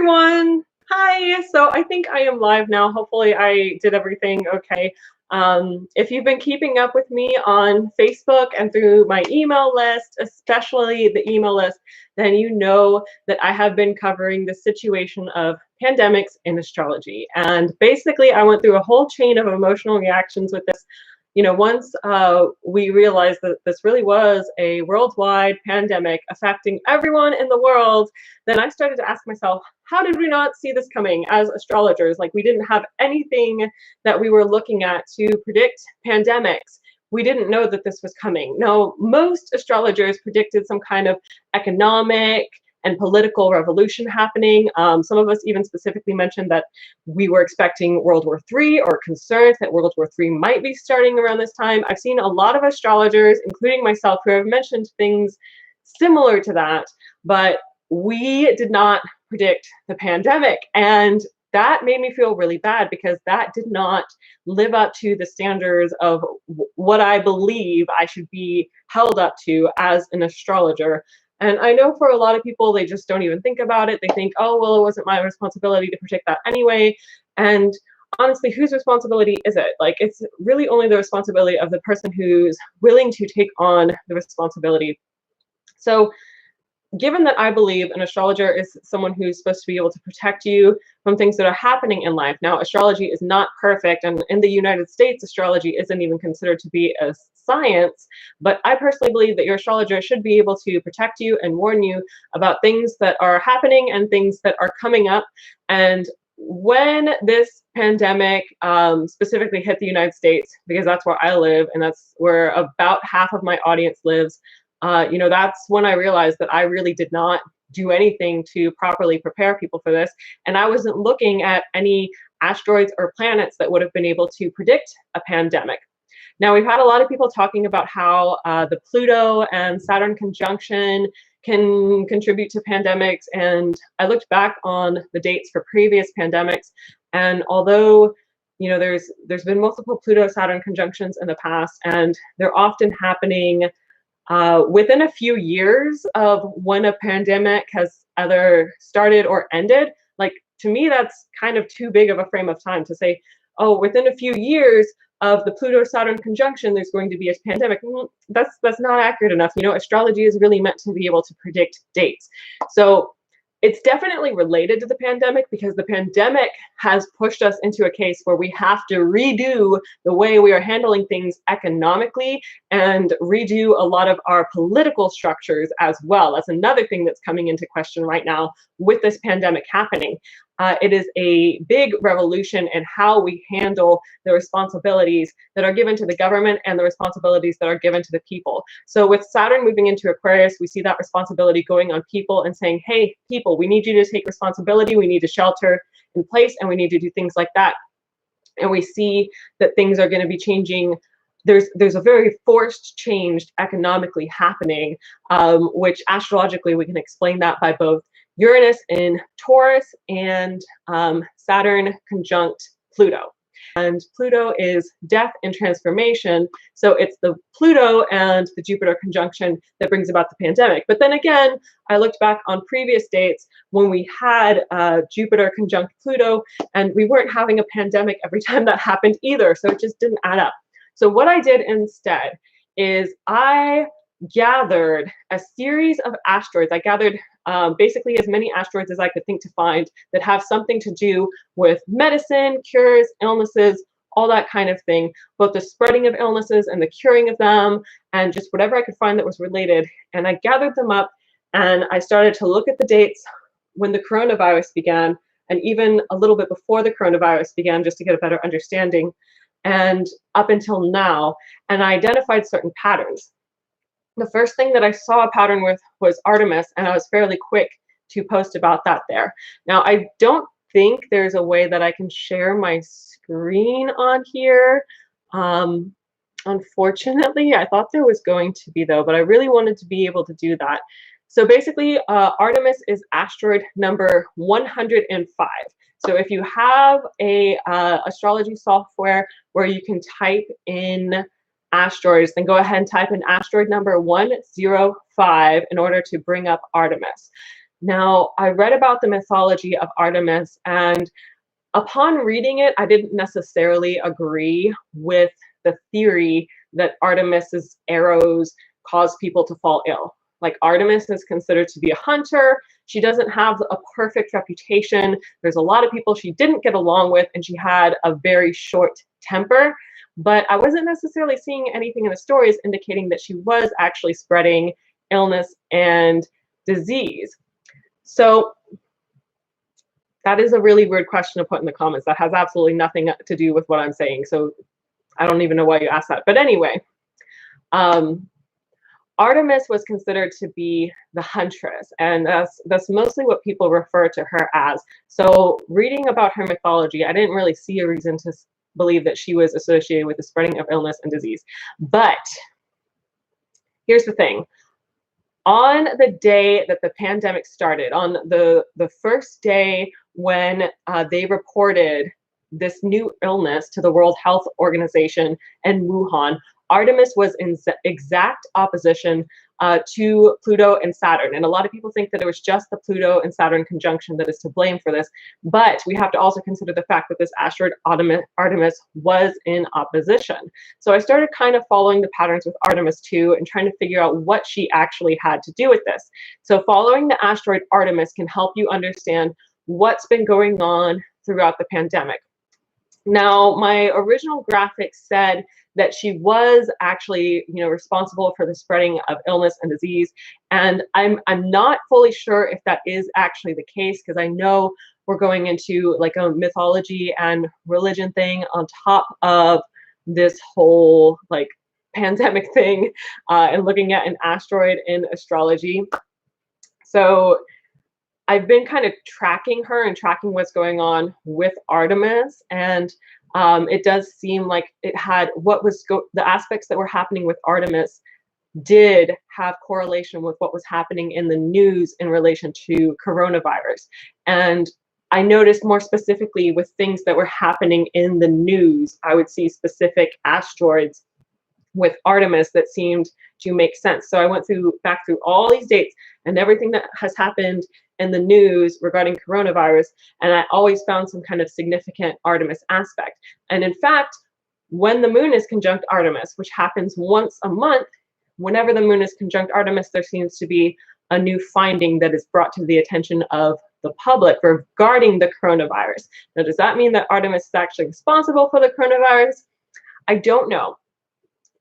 everyone. Hi. So I think I am live now. Hopefully I did everything okay. If you've been keeping up with me on Facebook and through my email list, especially the email list, then you know that I have been covering the situation of pandemics in astrology. And basically I went through a whole chain of emotional reactions with this. Once we realized that this really was a worldwide pandemic affecting everyone in the world, then I started to ask myself, how did we not see this coming as astrologers? Like, we didn't have anything that we were looking at to predict pandemics. We didn't know that this was coming. No, most astrologers predicted some kind of economic and political revolution happening. Some of us even specifically mentioned that we were expecting World War III, or concerned that World War III might be starting around this time. I've seen a lot of astrologers, including myself, who have mentioned things similar to that, but we did not predict the pandemic. And that made me feel really bad, because that did not live up to the standards of what I believe I should be held up to as an astrologer. And I know for a lot of people, they just don't even think about it. They think, oh, well, it wasn't my responsibility to predict that anyway. And honestly, whose responsibility is it? Like, it's really only the responsibility of the person who's willing to take on the responsibility. So given that I believe an astrologer is someone who's supposed to be able to protect you from things that are happening in life. Now, astrology is not perfect, and in the United States, astrology isn't even considered to be a science, but I personally believe that your astrologer should be able to protect you and warn you about things that are happening and things that are coming up. And when this pandemic specifically hit the United States, because that's where I live and that's where about half of my audience lives, that's when I realized that I really did not do anything to properly prepare people for this. And I wasn't looking at any asteroids or planets that would have been able to predict a pandemic. Now, we've had a lot of people talking about how the Pluto and Saturn conjunction can contribute to pandemics. And I looked back on the dates for previous pandemics. And although there's been multiple Pluto-Saturn conjunctions in the past, and they're often happening within a few years of when a pandemic has either started or ended. Like, to me, that's kind of too big of a frame of time to say, oh, within a few years of the Pluto-Saturn conjunction, there's going to be a pandemic. That's not accurate enough. Astrology is really meant to be able to predict dates. So it's definitely related to the pandemic, because the pandemic has pushed us into a case where we have to redo the way we are handling things economically and redo a lot of our political structures as well. That's another thing that's coming into question right now with this pandemic happening. It is a big revolution in how we handle the responsibilities that are given to the government and the responsibilities that are given to the people. So with Saturn moving into Aquarius, we see that responsibility going on people and saying, hey, people, we need you to take responsibility. We need to shelter in place, and we need to do things like that. And we see that things are going to be changing. There's a very forced change economically happening, which astrologically we can explain that by both Uranus in Taurus and Saturn conjunct Pluto. And Pluto is death and transformation. So it's the Pluto and the Jupiter conjunction that brings about the pandemic. But then again, I looked back on previous dates when we had Jupiter conjunct Pluto, and we weren't having a pandemic every time that happened either. So it just didn't add up. So what I did instead is I gathered a series of asteroids. I gathered basically as many asteroids as I could think to find that have something to do with medicine, cures, illnesses, all that kind of thing, both the spreading of illnesses and the curing of them, and just whatever I could find that was related. And I gathered them up, and I started to look at the dates when the coronavirus began, and even a little bit before the coronavirus began, just to get a better understanding, and up until now, and I identified certain patterns. The first thing that I saw a pattern with was Artemis, and I was fairly quick to post about that there. Now, I don't think there's a way that I can share my screen on here. Unfortunately, I thought there was going to be, though, but I really wanted to be able to do that. So basically, Artemis is asteroid number 105. So if you have a astrology software where you can type in asteroids, then go ahead and type in asteroid number 105 in order to bring up Artemis. Now, I read about the mythology of Artemis, and upon reading it, I didn't necessarily agree with the theory that Artemis's arrows cause people to fall ill. Like, Artemis is considered to be a hunter. She doesn't have a perfect reputation. There's a lot of people she didn't get along with, and she had a very short temper. But I wasn't necessarily seeing anything in the stories indicating that she was actually spreading illness and disease. So that is a really weird question to put in the comments. That has absolutely nothing to do with what I'm saying. So I don't even know why you asked that. But anyway, Artemis was considered to be the huntress, and that's mostly what people refer to her as. So reading about her mythology, I didn't really see a reason to believe that she was associated with the spreading of illness and disease. But here's the thing. On the day that the pandemic started, on the first day when they reported this new illness to the World Health Organization in Wuhan, Artemis was in exact opposition to Pluto and Saturn. And a lot of people think that it was just the Pluto and Saturn conjunction that is to blame for this. But we have to also consider the fact that this asteroid Artemis was in opposition. So I started kind of following the patterns with Artemis too, and trying to figure out what she actually had to do with this. So following the asteroid Artemis can help you understand what's been going on throughout the pandemic. Now, my original graphic said that she was actually, responsible for the spreading of illness and disease, and I'm not fully sure if that is actually the case, because I know we're going into like a mythology and religion thing on top of this whole like pandemic thing, and looking at an asteroid in astrology. So I've been kind of tracking her and tracking what's going on with Artemis, and it does seem like it had the aspects that were happening with Artemis did have correlation with what was happening in the news in relation to coronavirus. And I noticed more specifically with things that were happening in the news, I would see specific asteroids with Artemis that seemed to make sense. So I went back through all these dates and everything that has happened in the news regarding coronavirus, and I always found some kind of significant Artemis aspect. And in fact, when the moon is conjunct Artemis, which happens once a month, whenever the moon is conjunct Artemis, there seems to be a new finding that is brought to the attention of the public regarding the coronavirus. Now, does that mean that Artemis is actually responsible for the coronavirus? I don't know.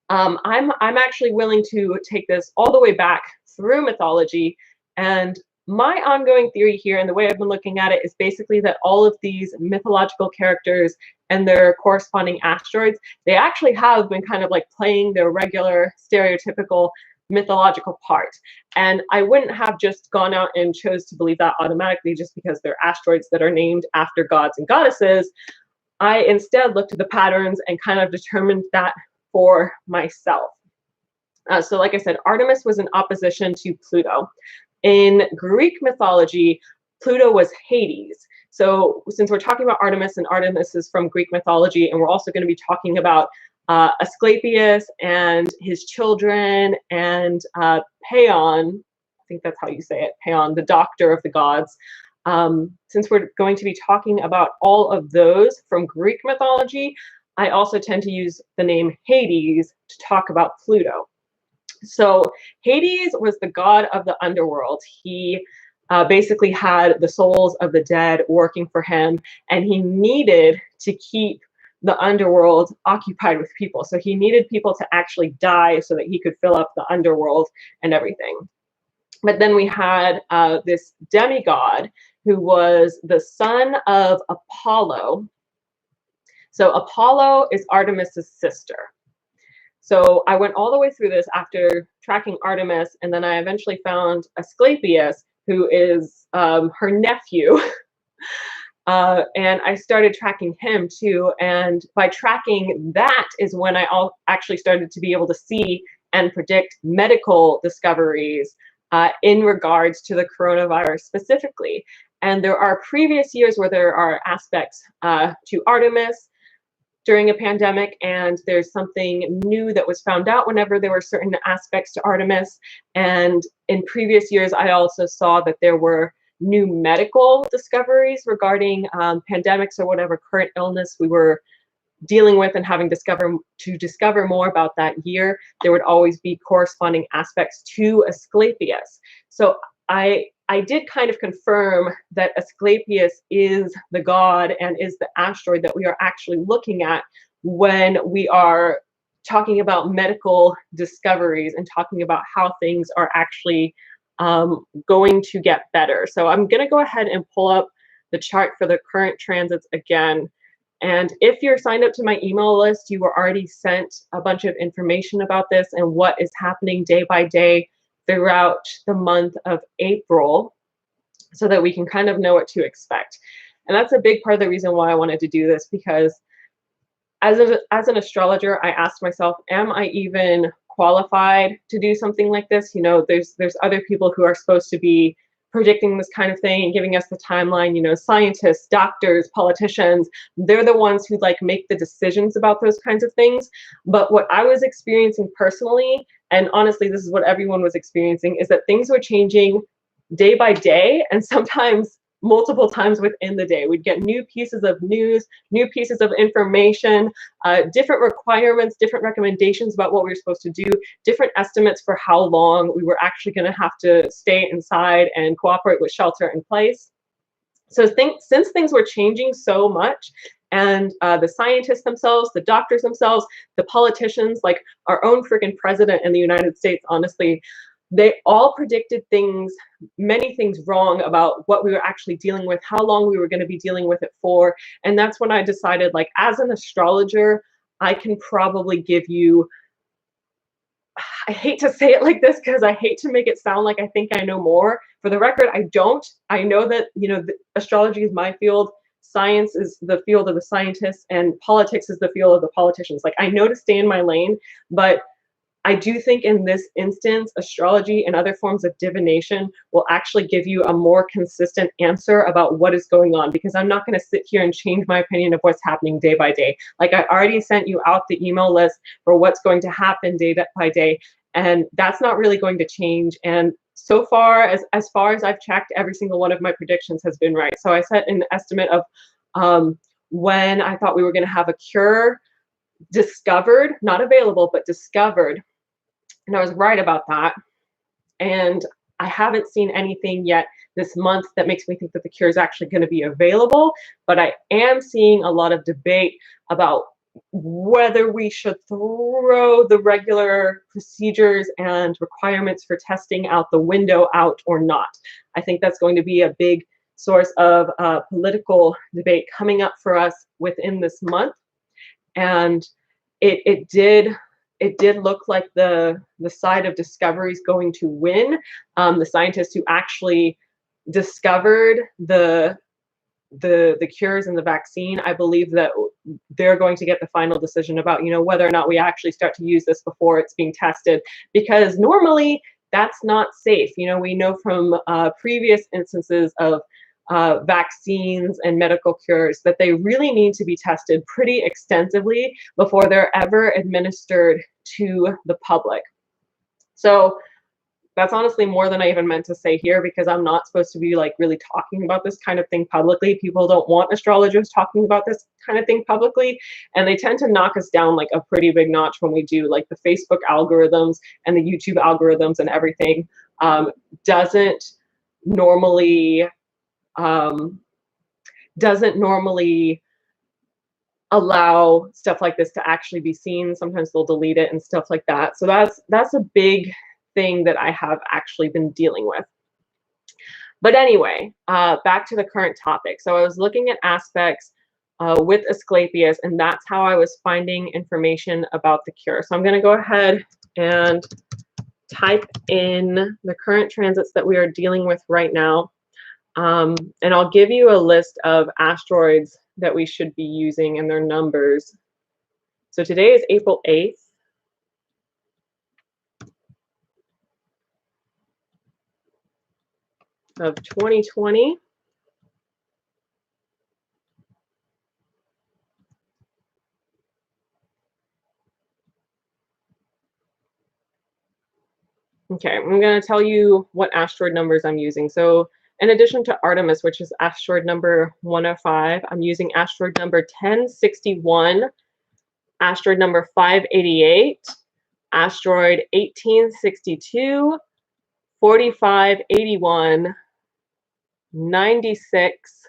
I'm actually willing to take this all the way back through mythology, and my ongoing theory here and the way I've been looking at it is basically that all of these mythological characters and their corresponding asteroids, they actually have been kind of like playing their regular stereotypical mythological part. And I wouldn't have just gone out and chose to believe that automatically just because they're asteroids that are named after gods and goddesses. I instead looked at the patterns and kind of determined that for myself. So like I said, Artemis was in opposition to Pluto. In Greek mythology, Pluto was Hades. So since we're talking about Artemis, and Artemis is from Greek mythology, and we're also going to be talking about Asclepius and his children, and Paeon, I think that's how you say it, Paeon, the doctor of the gods. Since we're going to be talking about all of those from Greek mythology, I also tend to use the name Hades to talk about Pluto. So Hades was the god of the underworld. He basically had the souls of the dead working for him, and he needed to keep the underworld occupied with people. So he needed people to actually die so that he could fill up the underworld and everything. But then we had this demigod who was the son of Apollo. So Apollo is Artemis's sister. So I went all the way through this after tracking Artemis, and then I eventually found Asclepius, who is her nephew. And I started tracking him too. And by tracking that is when I actually started to be able to see and predict medical discoveries in regards to the coronavirus specifically. And there are previous years where there are aspects to Artemis, during a pandemic, and there's something new that was found out whenever there were certain aspects to Artemis. And in previous years, I also saw that there were new medical discoveries regarding pandemics or whatever current illness we were dealing with and having to discover more about that year. There would always be corresponding aspects to Asclepius. So I did kind of confirm that Asclepius is the god and is the asteroid that we are actually looking at when we are talking about medical discoveries and talking about how things are actually going to get better. So I'm going to go ahead and pull up the chart for the current transits again. And if you're signed up to my email list, you were already sent a bunch of information about this and what is happening day by day throughout the month of April, so that we can kind of know what to expect. And that's a big part of the reason why I wanted to do this, because as an astrologer, I asked myself, am I even qualified to do something like this? You know, there's other people who are supposed to be predicting this kind of thing and giving us the timeline, you know, scientists, doctors, politicians. They're the ones who like make the decisions about those kinds of things. But what I was experiencing personally, and honestly, this is what everyone was experiencing, is that things were changing day by day, and sometimes multiple times within the day. We'd get new pieces of news, new pieces of information, different requirements, different recommendations about what we were supposed to do, different estimates for how long we were actually going to have to stay inside and cooperate with shelter in place. So since things were changing so much, and the scientists themselves, the doctors themselves, the politicians, like our own freaking president in the United States, honestly, they all predicted things, many things wrong about what we were actually dealing with, how long we were going to be dealing with it for. And that's when I decided, like, as an astrologer, I can probably give you, I hate to say it like this because I hate to make it sound like I think I know more. For the record, I don't. I know that, you know, astrology is my field, science is the field of the scientists, and politics is the field of the politicians. Like, I know to stay in my lane, but I do think in this instance, astrology and other forms of divination will actually give you a more consistent answer about what is going on, because I'm not going to sit here and change my opinion of what's happening day by day. Like, I already sent you out the email list for what's going to happen day by day, and that's not really going to change. And so far as far as I've checked, every single one of my predictions has been right. So I set an estimate of when I thought we were going to have a cure discovered, not available, but discovered. And I was right about that. And I haven't seen anything yet this month that makes me think that the cure is actually going to be available. But I am seeing a lot of debate about whether we should throw the regular procedures and requirements for testing out the window or not. I think that's going to be a big source of political debate coming up for us within this month. And it did look like the side of discovery is going to win. The scientists who actually discovered the cures and the vaccine, I believe that they're going to get the final decision about, you know, whether or not we actually start to use this before it's being tested, because normally that's not safe. You know, we know from previous instances of vaccines and medical cures that they really need to be tested pretty extensively before they're ever administered to the public. So that's honestly more than I even meant to say here, because I'm not supposed to be like really talking about this kind of thing publicly. People don't want astrologers talking about this kind of thing publicly, and they tend to knock us down like a pretty big notch when we do. Like, the Facebook algorithms and the YouTube algorithms and everything doesn't normally allow stuff like this to actually be seen. Sometimes they'll delete it and stuff like that. So that's a big thing that I have actually been dealing with. But anyway, back to the current topic. So I was looking at aspects with Asclepius, and that's how I was finding information about the cure. So I'm going to go ahead and type in the current transits that we are dealing with right now. And I'll give you a list of asteroids that we should be using and their numbers. So today is April 8th. Of 2020. Okay, I'm going to tell you what asteroid numbers I'm using. So in addition to Artemis, which is asteroid number 105, I'm using asteroid number 1061, asteroid number 588, asteroid 1862, 4581, 96,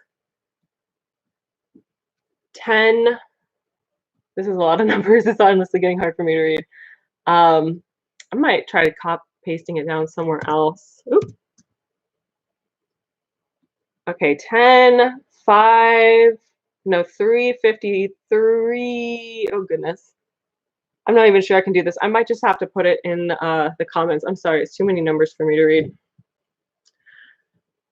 10. This is a lot of numbers. It's honestly getting hard for me to read. I might try to copy pasting it down somewhere else. Oop. Okay, 10, 5, no, 353. Oh, goodness. I'm not even sure I can do this. I might just have to put it in the comments. I'm sorry, it's too many numbers for me to read.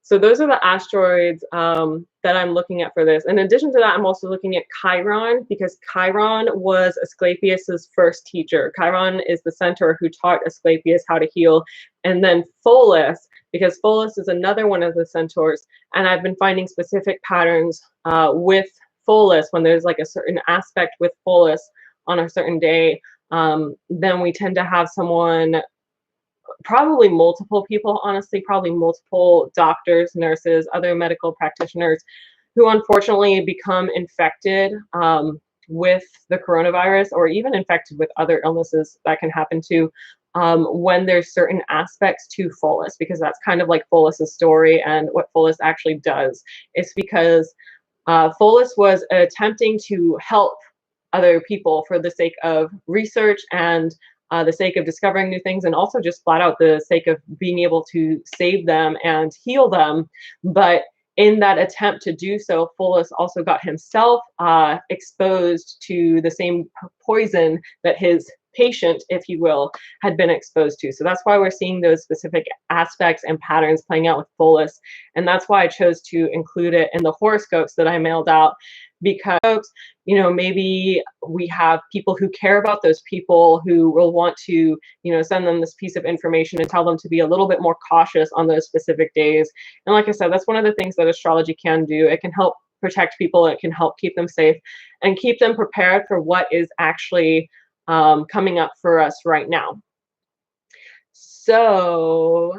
So those are the asteroids that I'm looking at for this. In addition to that, I'm also looking at Chiron, because Chiron was Asclepius's first teacher. Chiron is the centaur who taught Asclepius how to heal. And then Pholus, because Pholus is another one of the centaurs. And I've been finding specific patterns with Pholus. When there's like a certain aspect with Pholus on a certain day, then we tend to have someone, probably multiple people, honestly, probably multiple doctors, nurses, other medical practitioners who unfortunately become infected with the coronavirus, or even infected with other illnesses that can happen too, when there's certain aspects to Pholus, because that's kind of like Pholus's story and what Pholus actually does. It's because Pholus was attempting to help other people for the sake of research and the sake of discovering new things, and also just flat out the sake of being able to save them and heal them. But in that attempt to do so, Pholus also got himself exposed to the same poison that his patient, if you will, had been exposed to. So that's why we're seeing those specific aspects and patterns playing out with Pholus. And that's why I chose to include it in the horoscopes that I mailed out, because, you know, maybe we have people who care about those people who will want to, you know, send them this piece of information and tell them to be a little bit more cautious on those specific days. And like I said, that's one of the things that astrology can do. It can help protect people. It can help keep them safe and keep them prepared for what is actually coming up for us right now. So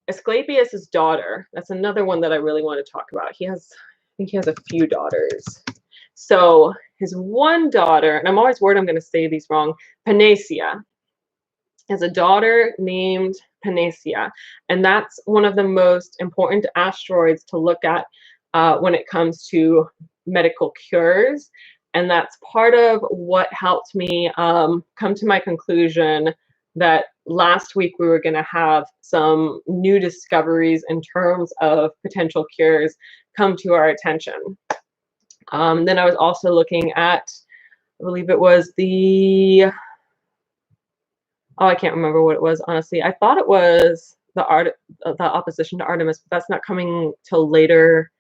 Asclepius's daughter, that's another one that I really want to talk about. I think he has a few daughters. So his one daughter, and I'm always worried I'm going to say these wrong, Panacea, has a daughter named Panacea, and that's one of the most important asteroids to look at when it comes to medical cures. And that's part of what helped me come to my conclusion that last week we were going to have some new discoveries in terms of potential cures come to our attention. Then I was also looking at, I believe it was the, oh, I can't remember what it was, honestly. I thought it was the opposition to Artemis, but that's not coming till later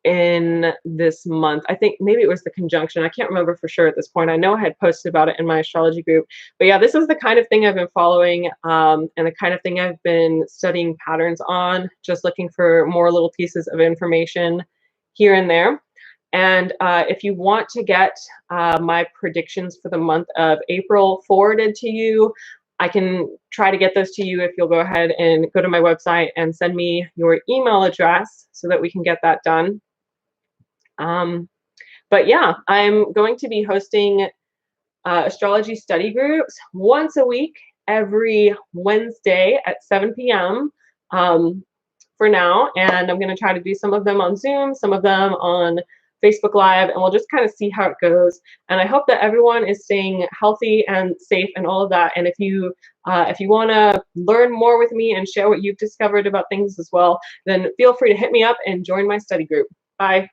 in this month. I think maybe it was the conjunction. I can't remember for sure at this point. I know I had posted about it in my astrology group. But yeah, this is the kind of thing I've been following and the kind of thing I've been studying patterns on, just looking for more little pieces of information here and there. And if you want to get my predictions for the month of April forwarded to you, I can try to get those to you if you'll go ahead and go to my website and send me your email address so that we can get that done. But yeah, I'm going to be hosting astrology study groups once a week, every Wednesday at 7 p.m. For now, and I'm going to try to do some of them on Zoom, some of them on Facebook Live, and we'll just kind of see how it goes. And I hope that everyone is staying healthy and safe and all of that. And if you want to learn more with me and share what you've discovered about things as well, then feel free to hit me up and join my study group. Bye.